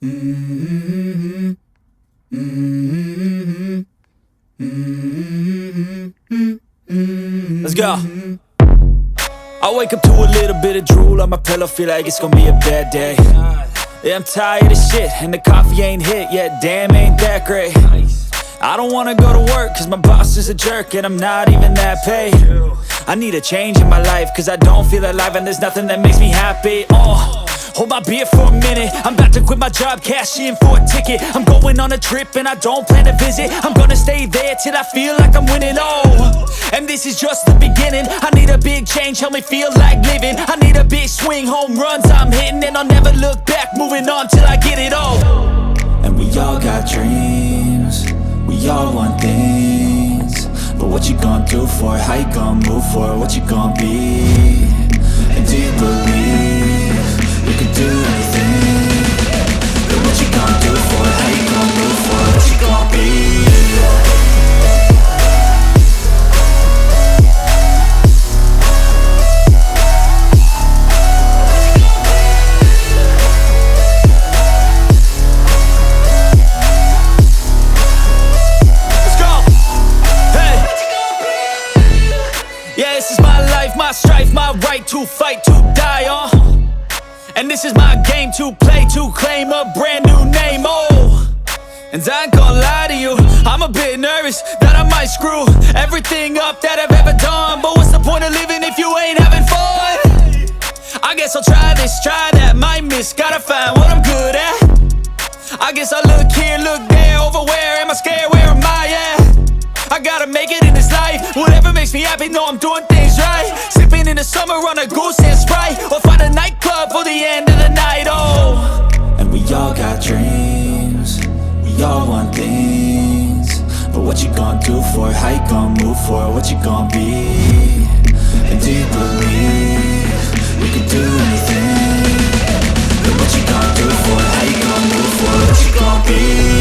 Mm-hmm. Mm-hmm. Mm-hmm. Let's go. I wake up to a little bit of drool on my pillow, feel like it's gonna be a bad day. Yeah, I'm tired of shit, and the coffee ain't hit yet, damn, ain't that great. I don't wanna go to work, cause my boss is a jerk, and I'm not even that paid. I need a change in my life, cause I don't feel alive, and there's nothing that makes me happy. Hold my beer for a minute, I'm about to quit my job, cash in for a ticket. I'm going on a trip and I don't plan to visit. I'm gonna stay there till I feel like I'm winning, and this is just the beginning. I need a big change, help me feel like living. I need a big swing, home runs I'm hitting, and I'll never look back, moving on till I get it all. And we all got dreams, we all want things, but what you gonna do for it? How you gonna move for it? What you gonna be? And do you believe you can do anything? But what you gonna do for it? How you gonna move for it? What you gonna be? Let's go! Hey! Yeah, this is my life, my strife, my right to fight, to die, and this is my game to play, to claim a brand new name, and I ain't gonna lie to you, I'm a bit nervous that I might screw everything up that I've ever done. But what's the point of living if you ain't having fun? I guess I'll try this, try that, might miss, gotta find what I'm good at. I guess I look here, look there, over where am I scared, where am I at? I gotta make it in this life, whatever makes me happy, know I'm doing things right. Sipping in the summer on a goose and Sprite, or find a nightclub for the end of the night, And we all got dreams, we all want things, but what you gonna do for it? How you gonna move for it? What you gonna be? And do you believe you can do anything? But what you gonna do for it? How you gonna move for it? What you gonna be?